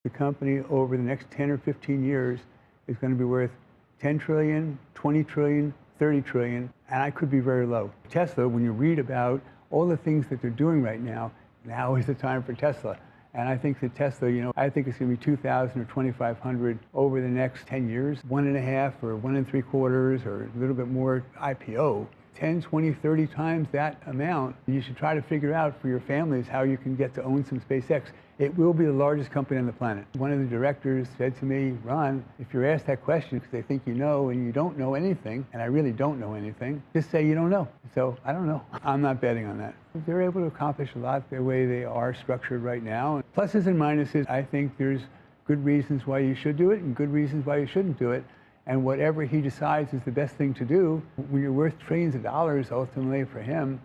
The company over the next 10 or 15 years is going to be worth 10 trillion, 20 trillion, 30 trillion, and I could be very low. Tesla, when you read about all the things that they're doing right now is the time for Tesla. And I think that Tesla, I think it's going to be 2,000 or 2,500 over the next 10 years, 1.5 or 1 3/4 or a little bit more IPO. 10, 20, 30 times that amount. You should try to figure out for your families how you can get to own some SpaceX. It will be the largest company on the planet. One of the directors said to me, Ron, if you're asked that question because they think you know and you don't know anything, and I really don't know anything, just say you don't know. So I don't know. I'm not betting on that. They're able to accomplish a lot the way they are structured right now. Pluses and minuses, I think there's good reasons why you should do it and good reasons why you shouldn't do it. And whatever he decides is the best thing to do, when you're worth trillions of dollars ultimately for him,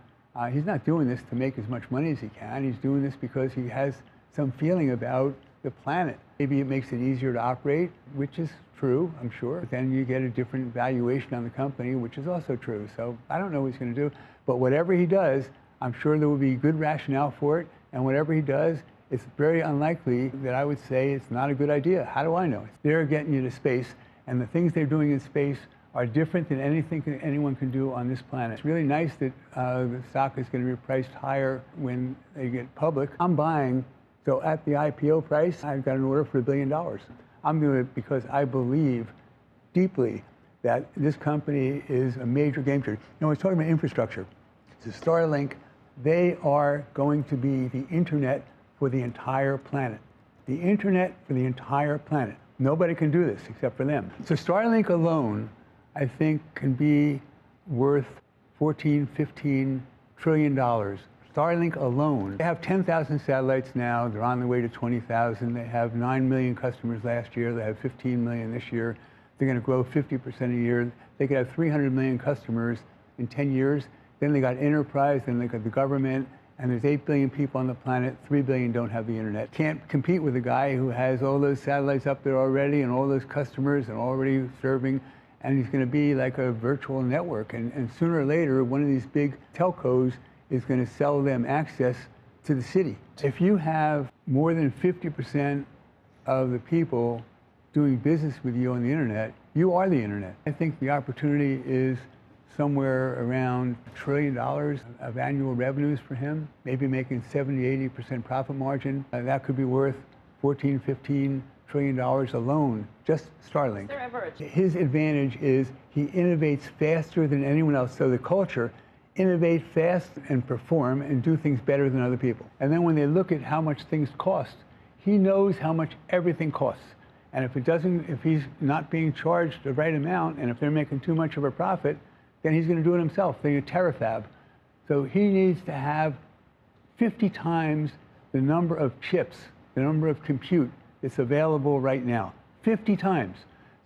he's not doing this to make as much money as he can. He's doing this because he has some feeling about the planet. Maybe it makes it easier to operate, which is true, I'm sure. But then you get a different valuation on the company, which is also true. So I don't know what he's going to do. But whatever he does, I'm sure there will be good rationale for it. And whatever he does, it's very unlikely that I would say it's not a good idea. How do I know? They're getting you to space. And the things they're doing in space are different than anything that anyone can do on this planet. It's really nice that the stock is going to be priced higher when they get public. I'm buying, so at the IPO price, I've got an order for $1 billion. I'm doing it because I believe deeply that this company is a major game changer. I was talking about infrastructure. So Starlink, they are going to be the internet for the entire planet. The internet for the entire planet. Nobody can do this except for them. So Starlink alone, I think, can be worth $14, $15 trillion. Starlink alone. They have 10,000 satellites now. They're on the way to 20,000. They have 9 million customers last year. They have 15 million this year. They're going to grow 50% a year. They could have 300 million customers in 10 years. Then they got enterprise, then they got the government. And there's 8 billion people on the planet, 3 billion don't have the internet. Can't compete with a guy who has all those satellites up there already and all those customers and already serving, and he's going to be like a virtual network. And sooner or later, one of these big telcos is going to sell them access to the city. If you have more than 50% of the people doing business with you on the internet, you are the internet. I think the opportunity is somewhere around $1 trillion of annual revenues for him, maybe making 70, 80% profit margin. That could be worth $14, $15 trillion alone, just Starlink. Is there ever His advantage is he innovates faster than anyone else. So the culture, innovate fast and perform and do things better than other people. And then when they look at how much things cost, he knows how much everything costs. And if he's not being charged the right amount, and if they're making too much of a profit, then he's going to do it himself. They're a terafab. So he needs to have 50 times the number of chips, the number of compute that's available right now. 50 times.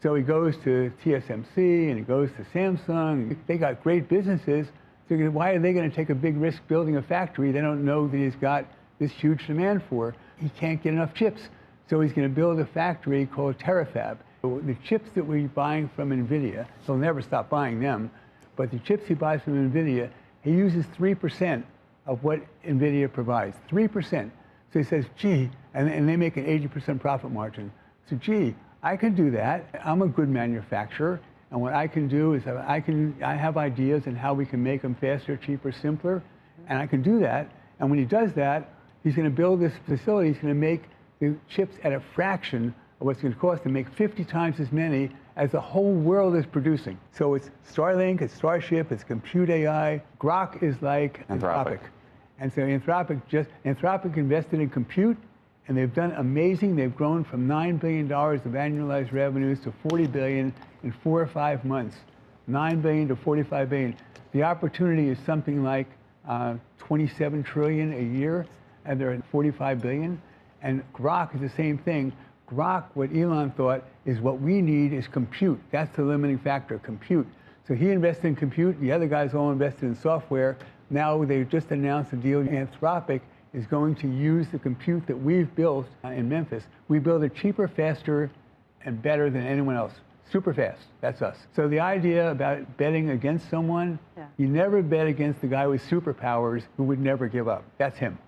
So he goes to TSMC and he goes to Samsung. They got great businesses. So why are they going to take a big risk building a factory they don't know that he's got this huge demand for? He can't get enough chips. So he's going to build a factory called terafab. The chips that we're buying from NVIDIA, he'll never stop buying them. But the chips he buys from NVIDIA, he uses 3% of what NVIDIA provides, 3%. So he says, gee, and they make an 80% profit margin. So gee, I can do that. I'm a good manufacturer. And what I can do is I have ideas on how we can make them faster, cheaper, simpler. And I can do that. And when he does that, he's going to build this facility. He's going to make the chips at a fraction of what's going to cost to make 50 times as many as the whole world is producing. So it's Starlink, it's Starship, it's Compute AI. Grok is like Anthropic. And so Anthropic invested in compute, and they've done amazing. They've grown from $9 billion of annualized revenues to $40 billion in 4 or 5 months. $9 billion to $45 billion. The opportunity is something like 27 trillion a year, and they're at 45 billion. And Grok is the same thing. Grok, what Elon thought, is what we need is compute. That's the limiting factor, compute. So he invested in compute. The other guys all invested in software. Now they've just announced a deal. Anthropic is going to use the compute that we've built in Memphis. We build it cheaper, faster, and better than anyone else. Super fast. That's us. So the idea about betting against someone, you never bet against the guy with superpowers who would never give up. That's him.